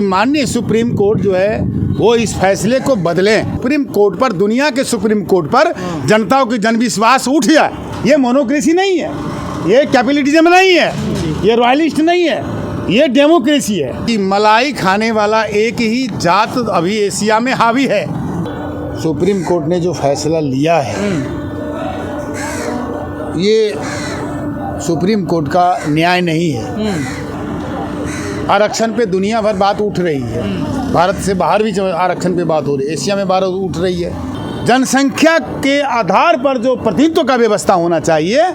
माननीय supreme court जो है वो इस फैसले को बदलें। सुप्रीम कोर्ट पर, दुनिया के सुप्रीम कोर्ट पर जनता की जनविश्वास उठ जाए। ये मोनोक्रेसी नहीं है, ये कैपिटलिज्म नहीं है, ये रॉयलिस्ट नहीं है, ये डेमोक्रेसी है। कि मलाई खाने वाला एक ही जात अभी एशिया में हावी है। सुप्रीम कोर्ट ने जो फैसला लिया है ये सुप्रीम कोर्ट का न्याय नहीं है। आरक्षण पे दुनिया भर बात उठ रही है, भारत से बाहर भी आरक्षण पे बात हो रही है, एशिया में बात उठ रही है। जनसंख्या के आधार पर जो प्रतिनिधित्व का व्यवस्था होना चाहिए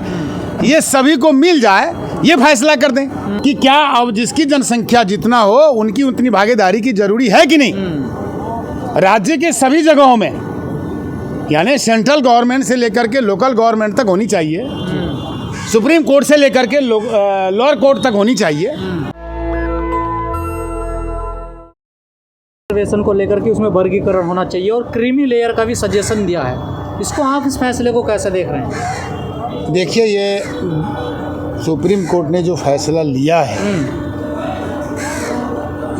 ये सभी को मिल जाए, ये फैसला कर दें कि क्या अब जिसकी जनसंख्या जितना हो उनकी उतनी भागीदारी की जरूरी है कि नहीं। राज्य के सभी जगहों में, यानी सेंट्रल गवर्नमेंट से लेकर के लोकल गवर्नमेंट तक होनी चाहिए, सुप्रीम कोर्ट से लेकर के लोअर कोर्ट तक होनी चाहिए। रिजर्वेशन को लेकर के उसमें वर्गीकरण होना चाहिए और क्रीमी लेयर का भी सजेशन दिया है। इसको आप इस फैसले को कैसे देख रहे हैं? देखिए, ये सुप्रीम कोर्ट ने जो फैसला लिया है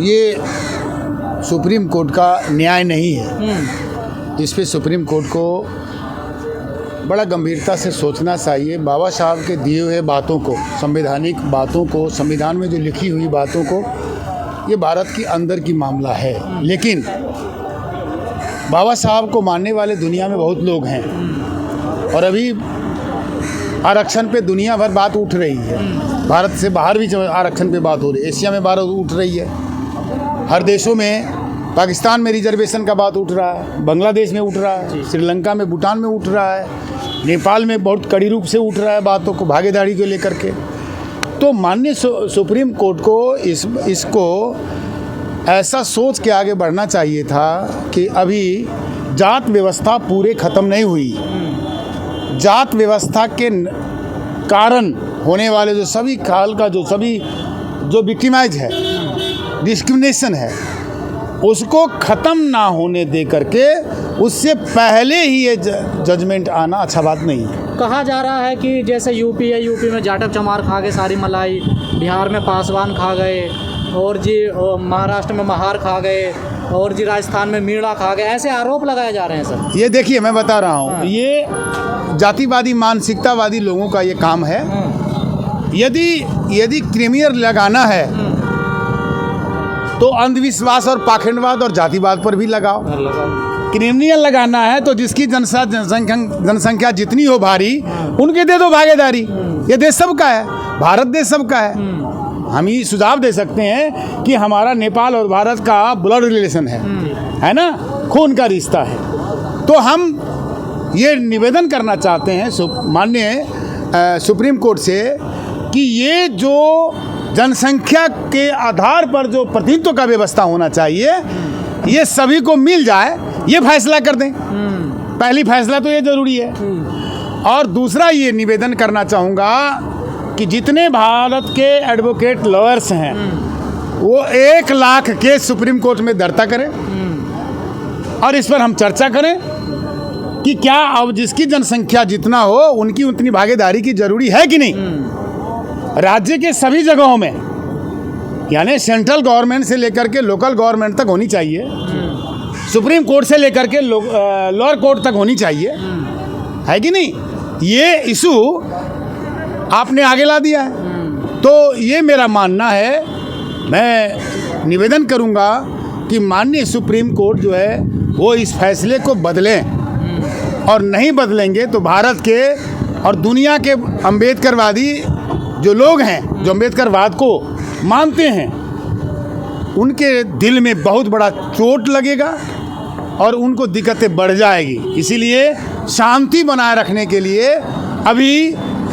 ये सुप्रीम कोर्ट का न्याय नहीं है। इस पे सुप्रीम कोर्ट को बड़ा गंभीरता से सोचना चाहिए। बाबा साहब के दिए हुए बातों को, संवैधानिक बातों को, संविधान में जो लिखी हुई बातों को, ये भारत की अंदर की मामला है। लेकिन बाबा साहब को मानने वाले दुनिया में बहुत लोग हैं और अभी आरक्षण पे दुनिया भर बात उठ रही है, भारत से बाहर भी आरक्षण पे बात हो रही है, एशिया में बात उठ रही है। हर देशों में, पाकिस्तान में रिजर्वेशन का बात उठ रहा है, बांग्लादेश में उठ रहा है, श्रीलंका में, भूटान में उठ रहा है, नेपाल में बहुत कड़ी रूप से उठ रहा है बातों को, भागीदारी को लेकर के। तो माननीय सुप्रीम कोर्ट को इसको ऐसा सोच के आगे बढ़ना चाहिए था कि अभी जात व्यवस्था पूरे ख़त्म नहीं हुई। जात व्यवस्था के कारण होने वाले जो सभी काल का जो विक्टिमाइज है, डिस्क्रिमिनेशन है, उसको ख़त्म ना होने दे करके उससे पहले ही ये जजमेंट आना अच्छा बात नहीं है। कहा जा रहा है कि जैसे यूपी है, यूपी में जाटव चमार खा गए सारी मलाई, बिहार में पासवान खा गए, और जी महाराष्ट्र में महार खा गए, और जी राजस्थान में मीणा खा गए, ऐसे आरोप लगाए जा रहे हैं सर। ये देखिए, मैं बता रहा हूँ, ये जातिवादी मानसिकतावादी लोगों का ये काम है। यदि क्रीमियर लगाना है तो अंधविश्वास और पाखंडवाद और जातिवाद पर भी लगाओ। क्रिमिनल लगाना है तो जिसकी जनसंख्या जितनी हो भारी उनके दे दो भागीदारी। ये देश सबका है, भारत देश सबका है। हम ही सुझाव दे सकते हैं कि हमारा नेपाल और भारत का ब्लड रिलेशन है ना, खून का रिश्ता है। तो हम ये निवेदन करना चाहते हैं माननीय सुप्रीम कोर्ट से कि ये जो जनसंख्या के आधार पर जो प्रतिनिधित्व का व्यवस्था होना चाहिए ये सभी को मिल जाए, ये फैसला कर दें। पहली फैसला तो ये ज़रूरी है। और दूसरा ये निवेदन करना चाहूँगा कि जितने भारत के एडवोकेट लॉयर्स हैं वो 1 लाख केस सुप्रीम कोर्ट में दर्ता करें और इस पर हम चर्चा करें कि क्या अब जिसकी जनसंख्या जितना हो उनकी उतनी भागीदारी की जरूरी है कि नहीं। राज्य के सभी जगहों में, यानी सेंट्रल गवर्नमेंट से लेकर के लोकल गवर्नमेंट तक होनी चाहिए, सुप्रीम कोर्ट से लेकर के लोअर कोर्ट तक होनी चाहिए, है कि नहीं। ये इशू आपने आगे ला दिया है। तो ये मेरा मानना है, मैं निवेदन करूंगा कि माननीय सुप्रीम कोर्ट जो है वो इस फैसले को बदलें, और नहीं बदलेंगे तो भारत के और दुनिया के अम्बेडकरवादी जो लोग हैं, जो अम्बेडकरवाद को मानते हैं, उनके दिल में बहुत बड़ा चोट लगेगा और उनको दिक्कतें बढ़ जाएगी। इसीलिए शांति बनाए रखने के लिए अभी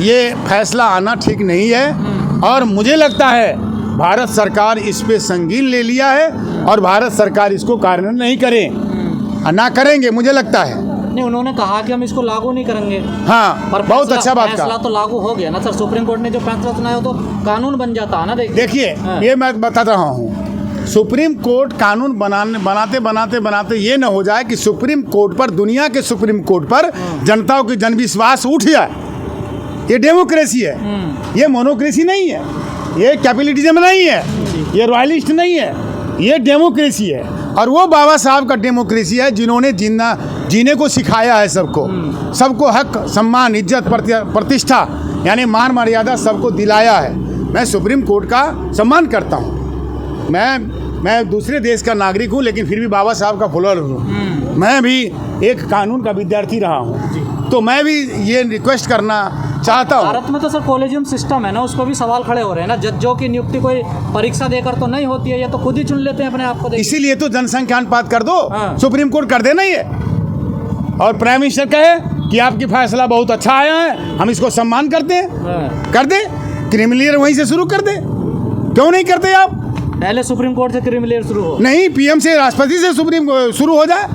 ये फैसला आना ठीक नहीं है। और मुझे लगता है भारत सरकार इस पे संगीन ले लिया है और भारत सरकार इसको कार्यान्वयन नहीं ना करेंगे, मुझे लगता है। नहीं, उन्होंने कहा कि हम इसको लागू नहीं करेंगे। हाँ, पर बहुत अच्छा बात फैसला तो लागू हो गया ना सर। सुप्रीम कोर्ट ने जो फैसला सुनाया तो कानून बन जाता है ना। देखिए, ये मैं बता रहा हूँ, सुप्रीम कोर्ट कानून बनाते ये न हो जाए कि सुप्रीम कोर्ट पर, दुनिया के सुप्रीम कोर्ट पर जनता की जनविश्वास उठ जाए। ये डेमोक्रेसी है, ये मोनोक्रेसी नहीं है, ये कैपिटलिज्म नहीं है, ये रॉयलिस्ट नहीं है, ये डेमोक्रेसी है, और वो बाबा साहब का डेमोक्रेसी है जिन्होंने जीने को सिखाया है सबको। सबको हक, सम्मान, इज्जत, प्रतिष्ठा यानी मान मर्यादा सबको दिलाया है। मैं सुप्रीम कोर्ट का सम्मान करता हूँ। मैं दूसरे देश का नागरिक हूँ, लेकिन फिर भी बाबा साहब का फॉलोअर हूँ। मैं भी एक कानून का विद्यार्थी रहा हूँ, तो मैं भी ये रिक्वेस्ट करना चाहता हूँ। भारत में तो सर कॉलेजियम सिस्टम है ना, उस पर भी सवाल खड़े हो रहे हैं ना। जजों की नियुक्ति कोई परीक्षा देकर तो नहीं होती है, या तो खुद ही चुन लेते हैं अपने आप को। इसीलिए तो जनसंख्या अनुपात कर दो। हाँ। सुप्रीम कोर्ट कर देना ही है, और प्राइम मिनिस्टर कहे कि आपकी फैसला बहुत अच्छा आया है, हम इसको सम्मान करते हैं, कर दे। क्रिमिनल वहीं से शुरू कर दे, क्यों नहीं करते आप? पहले सुप्रीम कोर्ट से क्रिमिनल शुरू हो, नहीं, पीएम से, राष्ट्रपति से सुप्रीम शुरू हो जाए,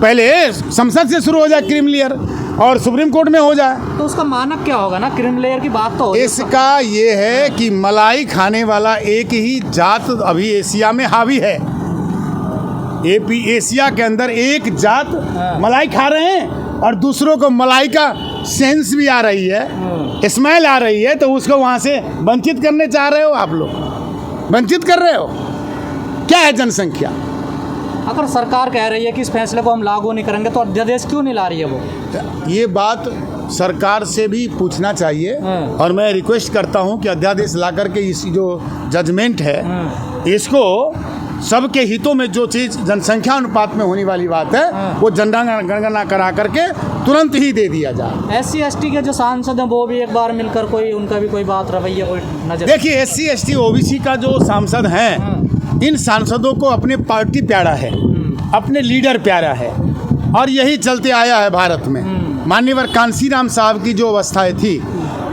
पहले संसद से शुरू हो जाए क्रिमिनल, और सुप्रीम कोर्ट में हो जाए। तो उसका मानक क्या होगा ना, क्रिमिनल की बात तो हो। इसका ये है कि मलाई खाने वाला एक ही जात अभी एशिया में हावी है। एशिया के अंदर एक जात मलाई खा रहे हैं, और दूसरों को मलाई का सेंस भी आ रही है, स्मेल आ रही है, तो उसको वहाँ से वंचित करने चाह रहे हो आप लोग, वंचित कर रहे हो। क्या है जनसंख्या? अगर सरकार कह रही है कि इस फैसले को हम लागू नहीं करेंगे, तो अध्यादेश क्यों नहीं ला रही है वो? ये बात सरकार से भी पूछना चाहिए, और मैं रिक्वेस्ट करता हूँ कि अध्यादेश ला करके इस जो जजमेंट है इसको सबके हितों में, जो चीज़ जनसंख्या अनुपात में होने वाली बात है वो जनगणना करा करके तुरंत ही दे दिया जाए। SC ST के जो सांसद हैं वो भी एक बार मिलकर कोई उनका भी कोई बात रवैया कोई नजर। देखिए, SC ST OBC का जो सांसद हैं, इन सांसदों को अपने पार्टी प्यारा है, अपने लीडर प्यारा है, और यही चलते आया है भारत में। माननीय कांसीराम साहब की जो अवस्थाएं थी,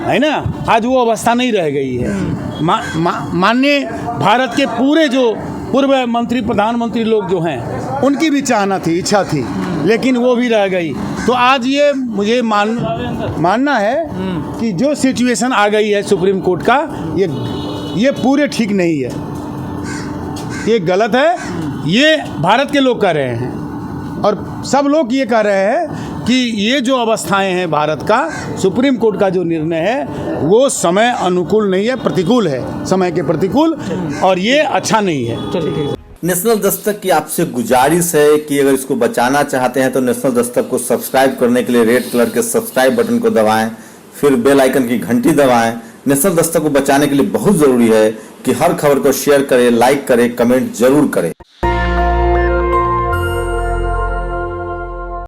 है ना, आज वो अवस्था नहीं रह गई है। माननीय भारत के पूरे जो पूर्व मंत्री, प्रधानमंत्री लोग जो हैं, उनकी भी चाहना थी, इच्छा थी, लेकिन वो भी रह गई। तो आज ये मुझे मानना है कि जो सिचुएशन आ गई है सुप्रीम कोर्ट का, ये पूरे ठीक नहीं है, ये गलत है। ये भारत के लोग कह रहे हैं, और सब लोग ये कह रहे हैं कि ये जो अवस्थाएं हैं भारत का, सुप्रीम कोर्ट का जो निर्णय है वो समय अनुकूल नहीं है, प्रतिकूल है, समय के प्रतिकूल, और ये अच्छा नहीं है। नेशनल दस्तक की आपसे गुजारिश है कि अगर इसको बचाना चाहते हैं तो नेशनल दस्तक को सब्सक्राइब करने के लिए रेड कलर के सब्सक्राइब बटन को दबाएं, फिर बेल आइकन की घंटी दबाएं। नेशनल दस्तक को बचाने के लिए बहुत जरूरी है कि हर खबर को शेयर करें, लाइक करें, कमेंट जरूर करें।